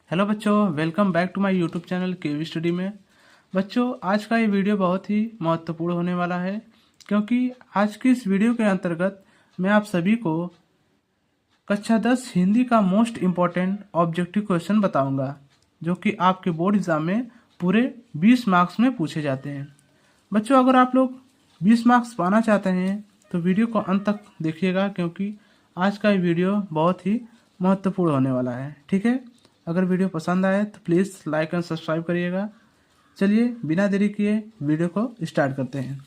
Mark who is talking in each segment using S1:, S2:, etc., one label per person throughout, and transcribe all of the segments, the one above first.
S1: Hello बच्चों, welcome back to my YouTube channel KV study में। बच्चों, आज का ये वीडियो बहुत ही महत्वपूर्ण होने वाला है, क्योंकि आज की इस वीडियो के अंतर्गत मैं आप सभी को कक्षा 10 हिंदी का मोस्ट इम्पॉर्टेंट ऑब्जेक्टिव क्वेश्चन बताऊंगा, जो कि आपके बोर्ड एग्जाम में पूरे 20 मार्क्स में पूछे जाते हैं। बच्चों, अगर आप लोग 20 मार्क्स पाना चाहते हैं तो वीडियो को अंत तक देखिएगा, क्योंकि आज का ये वीडियो बहुत ही महत्वपूर्ण होने वाला है। ठीक है, अगर वीडियो पसंद आए तो प्लीज़ लाइक एंड सब्सक्राइब करिएगा। चलिए बिना देरी किए वीडियो को स्टार्ट करते हैं।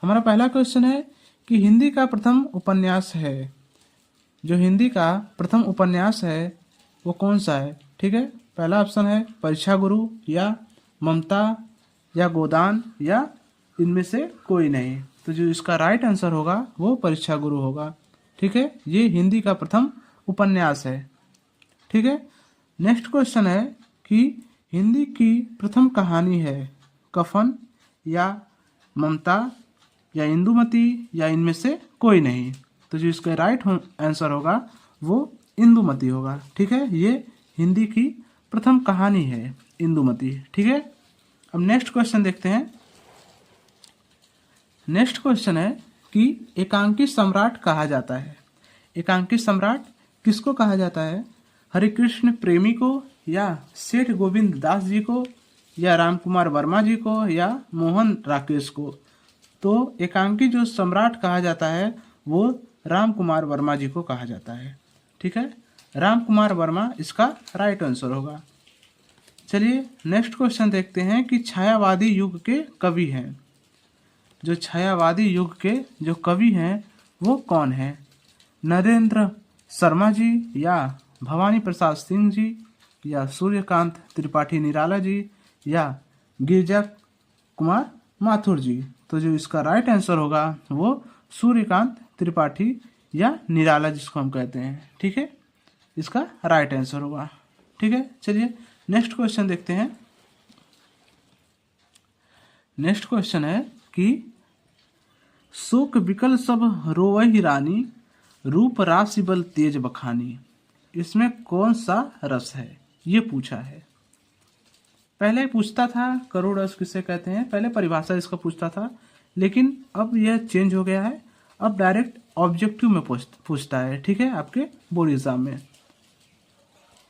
S1: हमारा पहला क्वेश्चन है कि हिंदी का प्रथम उपन्यास है, जो हिंदी का प्रथम उपन्यास है वो कौन सा है। ठीक है, पहला ऑप्शन है परीक्षा गुरु, या ममता, या गोदान, या इनमें से कोई नहीं। तो जो इसका राइट आंसर होगा वो परीक्षा गुरु होगा। ठीक है, ये हिंदी का प्रथम उपन्यास है। ठीक है, नेक्स्ट क्वेश्चन है कि हिंदी की प्रथम कहानी है कफन, या ममता, या इंदुमती, या इनमें से कोई नहीं। तो जो इसका राइट आंसर होगा वो इंदुमती होगा। ठीक है, ये हिंदी की प्रथम कहानी है इंदुमती। ठीक है, अब नेक्स्ट क्वेश्चन देखते हैं। नेक्स्ट क्वेश्चन है कि एकांकी सम्राट कहा जाता है। एकांकी सम्राट किसको कहा जाता है? हरिकृष्ण प्रेमी को, या सेठ गोविंद दास जी को, या रामकुमार वर्मा जी को, या मोहन राकेश को। तो एकांकी जो सम्राट कहा जाता है वो रामकुमार वर्मा जी को कहा जाता है। ठीक है, रामकुमार वर्मा इसका राइट आंसर होगा। चलिए नेक्स्ट क्वेश्चन देखते हैं कि छायावादी युग के कवि हैं। जो छायावादी युग के जो कवि हैं वो कौन है? नरेंद्र शर्मा जी, या भवानी प्रसाद सिंह जी, या सूर्यकांत त्रिपाठी निराला जी, या गिरिजा कुमार माथुर जी। तो जो इसका राइट आंसर होगा वो सूर्यकांत त्रिपाठी या निराला जिसको हम कहते हैं। ठीक है, इसका राइट आंसर होगा। ठीक है, चलिए नेक्स्ट क्वेश्चन देखते हैं। नेक्स्ट क्वेश्चन है कि शोक विकल सब रोवहि रानी, रूप राशि बल तेज बखानी। इसमें कौन सा रस है, ये पूछा है। पहले पूछता था करुण रस किसे कहते हैं, पहले परिभाषा इसका पूछता था, लेकिन अब यह चेंज हो गया है। अब डायरेक्ट ऑब्जेक्टिव में पूछता है। ठीक है, आपके बोर्ड एग्जाम में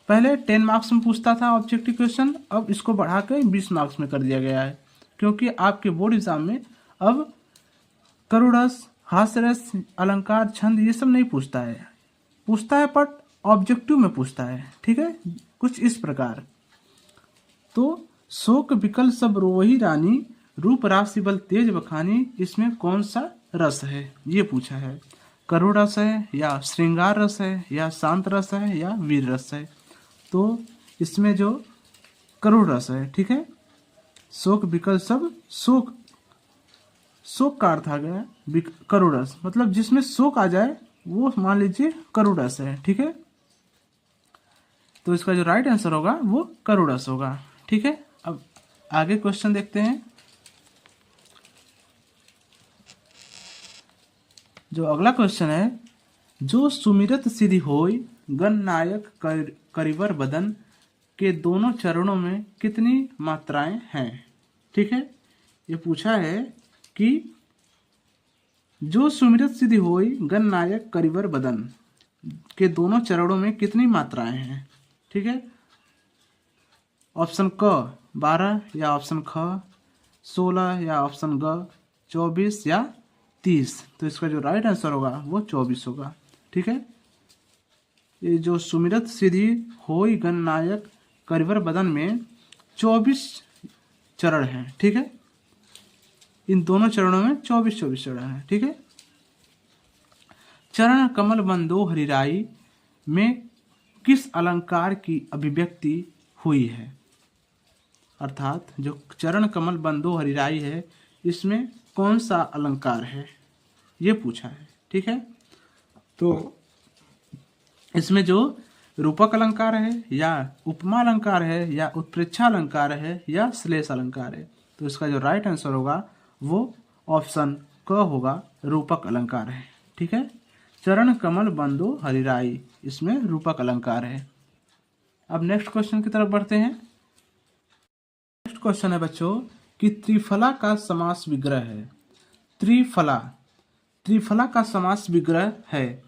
S1: पहले 10 मार्क्स में पूछता था ऑब्जेक्टिव क्वेश्चन, अब इसको बढ़ा कर 20 मार्क्स में कर दिया गया है, क्योंकि आपके बोर्ड एग्जाम में अब करुण रस, हास्य रस, अलंकार, छंद ये सब नहीं पूछता है। पूछता है पर ऑब्जेक्टिव में पूछता है। ठीक है, कुछ इस प्रकार। तो शोक विकल सब रोवहि रानी, रूप राशि बल तेज बखानी, इसमें कौन सा रस है ये पूछा है। करुण रस है, या श्रृंगार रस है, या शांत रस है, या वीर रस है। तो इसमें जो करुण रस है। ठीक है, शोक विकल सब, शोक का अर्थ आ गया करुण रस, मतलब जिसमें शोक आ जाए वो मान लीजिए करुण रस है। ठीक है, तो इसका जो राइट आंसर होगा वो करुण रस होगा। ठीक है, अब आगे क्वेश्चन देखते हैं। जो अगला क्वेश्चन है, जो सुमिरत सिद्धि होय गण नायक करिवर बदन, के दोनों चरणों में कितनी मात्राएं हैं। ठीक है, ये पूछा है कि जो सुमिरत सिद्धि होय गण नायक करिवर बदन, के दोनों चरणों में कितनी मात्राएं हैं। ठीक है, ऑप्शन क 12, या ऑप्शन ख 16, या ऑप्शन ग 24, या 30। तो इसका जो राइट आंसर होगा वो 24 होगा। ठीक है, ये जो सुमिरत सिद्धि होय गण नायक करिवर बदन में 24 चरण हैं। ठीक है, इन दोनों चरणों में 24 चरण हैं। ठीक है, चरण कमल बंदो हरिराई में किस अलंकार की अभिव्यक्ति हुई है। अर्थात जो चरण कमल बंदो हरिराई है इसमें कौन सा अलंकार है ये पूछा है। ठीक है, तो इसमें जो रूपक अलंकार है, या उपमा अलंकार है, या उत्प्रेक्षा अलंकार है, या श्लेष अलंकार है। तो इसका जो राइट आंसर होगा वो ऑप्शन क होगा, रूपक अलंकार है। ठीक है, चरण कमल बंदो हरिराई, इसमें रूपक अलंकार है। अब नेक्स्ट क्वेश्चन की तरफ बढ़ते हैं। नेक्स्ट क्वेश्चन है बच्चों कि त्रिफला का समास विग्रह है। त्रिफला, त्रिफला का समास विग्रह है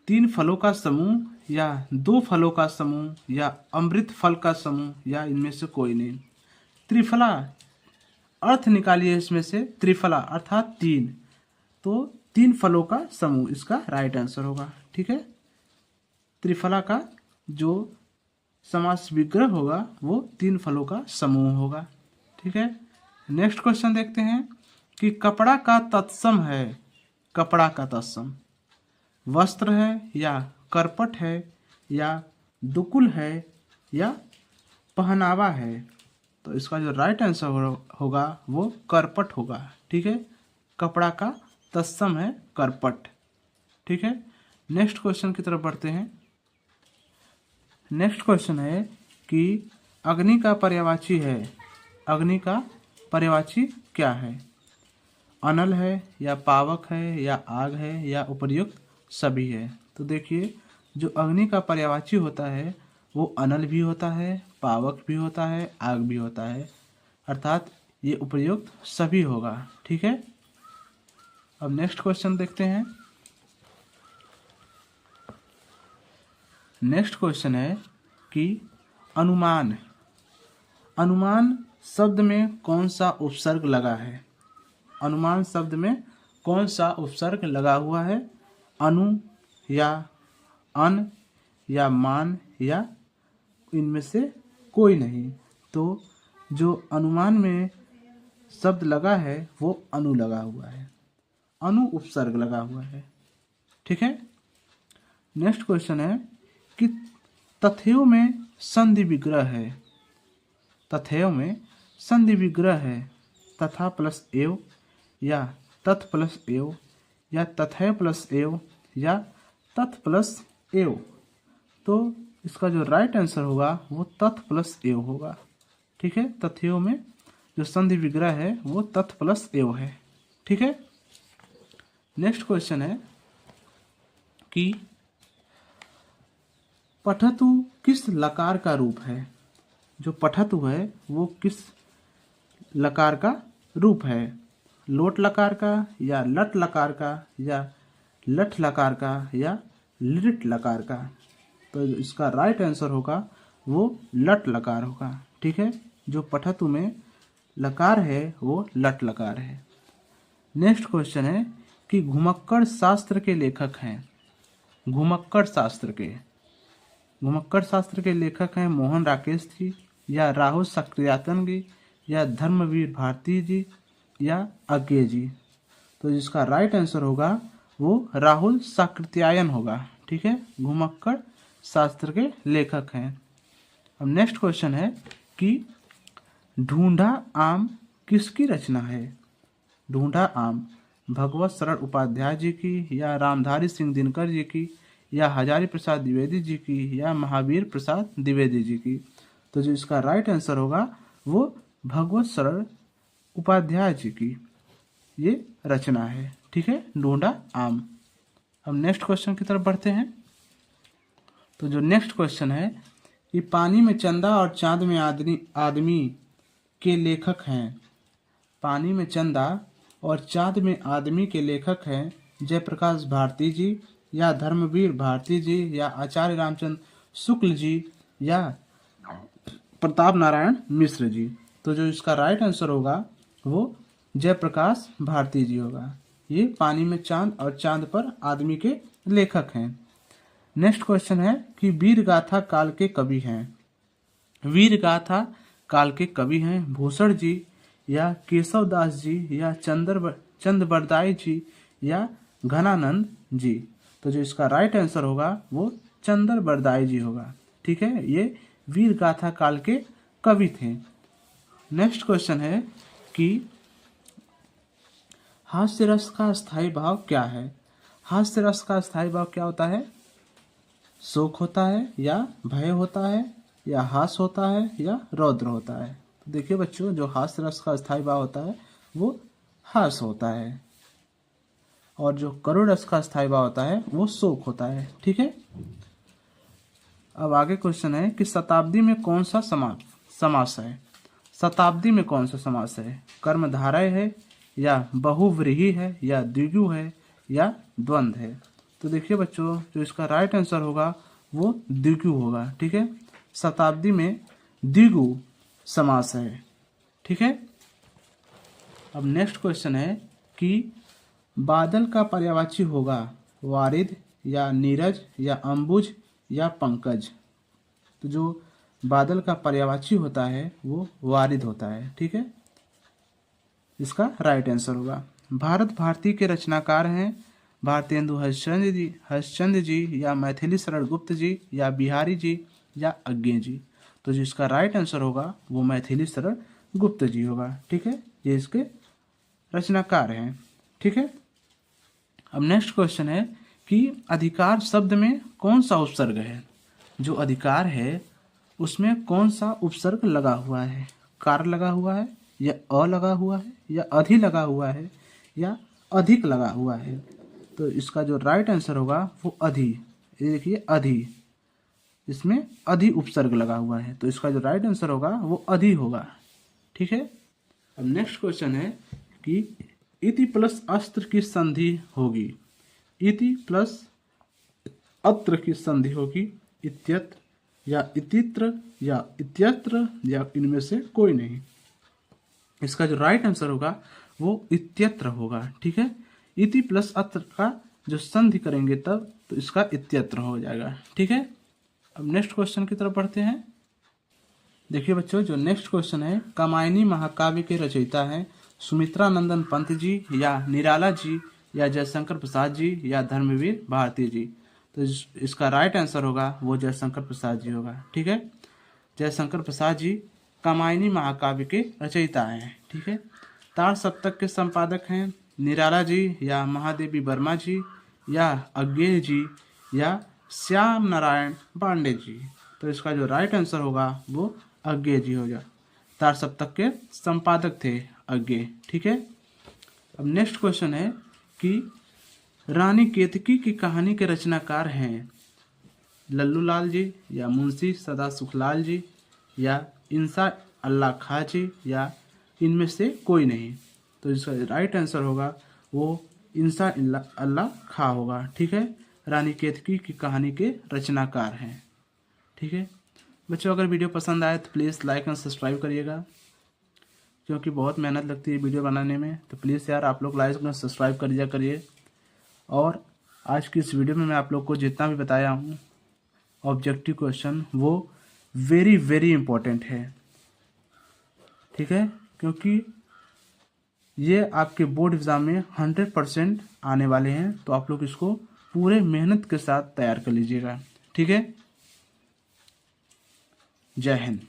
S1: 3 फलों का समूह या 2 फलों का समूह या अमृत फल का समूह या इनमें से कोई नहीं। त्रिफला अर्थ निकालिए इसमें से, त्रिफला अर्थात 3, तो 3 फलों का समूह इसका राइट आंसर होगा। ठीक है, त्रिफला का जो समास विग्रह होगा वो 3 फलों का समूह होगा। ठीक है, नेक्स्ट क्वेश्चन देखते हैं कि कपड़ा का तत्सम है, कपड़ा का तत्सम वस्त्र है या करपट है या दुकुल है या पहनावा है। तो इसका जो राइट आंसर होगा वो करपट होगा। ठीक है, कपड़ा का तत्सम है करपट। ठीक है, नेक्स्ट क्वेश्चन की तरफ बढ़ते हैं। नेक्स्ट क्वेश्चन है कि अग्नि का पर्यायवाची है, अग्नि का पर्यायवाची क्या है? अनल है या पावक है या आग है या उपर्युक्त सभी है। तो देखिए, जो अग्नि का पर्यायवाची होता है वो अनल भी होता है, पावक भी होता है, आग भी होता है, अर्थात ये उपर्युक्त सभी होगा। ठीक है, अब नेक्स्ट क्वेश्चन देखते हैं। नेक्स्ट क्वेश्चन है कि अनुमान, अनुमान शब्द में कौन सा उपसर्ग लगा है? अनुमान शब्द में कौन सा उपसर्ग लगा हुआ है? अनु या अन या मान या इनमें से कोई नहीं। तो जो अनुमान में शब्द लगा है वो अनु लगा हुआ है, अनु उपसर्ग लगा हुआ है। ठीक है, नेक्स्ट क्वेश्चन है कि तथेव में संधि विग्रह है, तथेव में संधि विग्रह है तथा प्लस एव या तथ प्लस एव या तथैव प्लस एव या तथ प्लस एव। तो इसका जो राइट आंसर होगा वो तथ प्लस एव होगा। ठीक है, तथेव में जो संधि विग्रह है वो तथ प्लस एव है। ठीक है, नेक्स्ट क्वेश्चन है कि पठतु किस लकार का रूप है? जो पठतु है वो किस लकार का रूप है? लोट लकार का या लट लकार का या लठ लकार का या लिट लकार का। तो इसका राइट आंसर होगा वो लट लकार होगा। ठीक है, जो पठतु में लकार है वो लट लकार है। नेक्स्ट क्वेश्चन है कि घुमक्कड़ शास्त्र के लेखक हैं। घुमक्कड़ शास्त्र के, घुमक्कड़ शास्त्र के लेखक हैं मोहन राकेश जी या राहुल सक्रियातन जी या धर्मवीर भारती जी या अज्ञे जी। तो जिसका राइट आंसर होगा वो राहुल साकृत्यायन होगा। ठीक है, घुमक्कड़ शास्त्र के लेखक हैं। अब नेक्स्ट क्वेश्चन है कि ढूंढा आम किसकी रचना है? ढूंढा आम भगवत शरण उपाध्याय जी की या रामधारी सिंह दिनकर जी की या हजारी प्रसाद द्विवेदी जी की या महावीर प्रसाद द्विवेदी जी की। तो जो इसका राइट आंसर होगा वो भगवत शरण उपाध्याय जी की ये रचना है। ठीक है, ढूंढा आम। अब नेक्स्ट क्वेश्चन की तरफ बढ़ते हैं। तो जो नेक्स्ट क्वेश्चन है कि पानी में चंदा और चांद में आदमी के लेखक हैं। पानी में चंदा और चांद में आदमी के लेखक हैं जयप्रकाश भारती जी या धर्मवीर भारती जी या आचार्य रामचंद्र शुक्ल जी या प्रताप नारायण मिश्र जी। तो जो इसका राइट आंसर होगा वो जयप्रकाश भारती जी होगा। ये पानी में चांद और चांद पर आदमी के लेखक हैं। नेक्स्ट क्वेश्चन है कि वीर गाथा काल के कवि हैं। वीर गाथा काल के कवि हैं भूषण जी या केशव दास जी या चंद्रबरदाई जी या घनानंद जी। तो जो इसका राइट आंसर होगा वो चंद्रबरदाई जी होगा। ठीक है, ये वीर गाथा काल के कवि थे। नेक्स्ट क्वेश्चन है कि हास्य रस का स्थायी भाव क्या है? हास्य रस का स्थायी भाव क्या होता है? शोक होता है या भय होता है या हास होता है या रौद्र होता है। तो देखिए बच्चों, जो हास्य रस का स्थायी भाव होता है वो हास होता है और जो करुण रस का स्थायी भाव होता है वो शोक होता है। ठीक है, अब आगे क्वेश्चन है कि शताब्दी में कौन सा समास है। शताब्दी में कौन सा समास है? कर्मधारय है या बहुव्रीहि है या द्विगु है या द्वंद्व है? तो देखिए बच्चों, जो इसका राइट आंसर होगा वो द्विगु होगा। ठीक है, शताब्दी में द्विगु समास है। ठीक है, अब नेक्स्ट क्वेश्चन है कि बादल का पर्यायवाची होगा वारिद या नीरज या अंबुज या पंकज। तो जो बादल का पर्यायवाची होता है वो वारिद होता है। ठीक है, इसका राइट आंसर होगा। भारत भारती के रचनाकार हैं भारतेंदु हरिश्चंद्र जी या मैथिली शरण गुप्त जी या बिहारी जी या अज्ञे जी। तो जिसका राइट आंसर होगा वो मैथिली शरण गुप्त जी होगा। ठीक है, ये इसके रचनाकार हैं। ठीक है, अब नेक्स्ट क्वेश्चन है कि अधिकार शब्द में कौन सा उपसर्ग है। जो अधिकार है उसमें कौन सा उपसर्ग लगा हुआ है? कार लगा हुआ है या अ लगा हुआ है या अधि लगा हुआ है या अधिक लगा हुआ है? तो इसका जो राइट आंसर होगा वो अधि। ये देखिए अधि, इसमें अधि उपसर्ग लगा हुआ है, तो इसका जो राइट आंसर होगा वो अधि होगा। ठीक है, अब नेक्स्ट क्वेश्चन है कि इति प्लस अस्त्र की संधि होगी। इति प्लस अत्र की संधि होगी इत्यत्र या इतित्र या इत्यत्र या इनमें से कोई नहीं। इसका जो राइट आंसर होगा वो इत्यत्र होगा। ठीक है, इति प्लस अत्र का जो संधि करेंगे तब तो इसका इत्यत्र हो जाएगा। ठीक है, अब नेक्स्ट क्वेश्चन की तरफ बढ़ते हैं। देखिए बच्चों, जो नेक्स्ट क्वेश्चन है, कामायनी महाकाव्य के रचयिता हैं सुमित्रा नंदन पंत जी या निराला जी या जयशंकर प्रसाद जी या धर्मवीर भारती जी। तो इसका राइट आंसर होगा वो जयशंकर प्रसाद जी होगा। ठीक है, जयशंकर प्रसाद जी कामायनी महाकाव्य के रचयिता हैं। ठीक है, तार सप्तक के संपादक हैं निराला जी या महादेवी वर्मा जी या अज्ञे जी या श्याम नारायण पांडे जी। तो इसका जो राइट आंसर होगा वो अज्ञे जी होगा। तार सप्तक के संपादक थे अज्ञे। ठीक है, अब नेक्स्ट क्वेश्चन है कि रानी केतकी की कहानी के रचनाकार हैं लल्लू लाल जी या मुंशी सदा सुखलाल जी या इंसा अल्लाह खां जी या इनमें से कोई नहीं। तो इसका राइट आंसर होगा वो इंसा अल्लाह खां होगा। ठीक है, रानी केतकी की कहानी के रचनाकार हैं। ठीक है बच्चों, अगर वीडियो पसंद आए तो प्लीज़ लाइक एंड सब्सक्राइब करिएगा, क्योंकि बहुत मेहनत लगती है वीडियो बनाने में। तो प्लीज़ यार आप लोग लाइक एंड सब्सक्राइब कर दिया करिए। और आज की इस वीडियो में मैं आप लोग को जितना भी बताया हूँ ऑब्जेक्टिव क्वेश्चन वो वेरी वेरी इंपॉर्टेंट है। ठीक है, क्योंकि ये आपके बोर्ड एग्ज़ाम में 100% आने वाले हैं, तो आप लोग इसको पूरे मेहनत के साथ तैयार कर लीजिएगा। ठीक है, जय हिंद।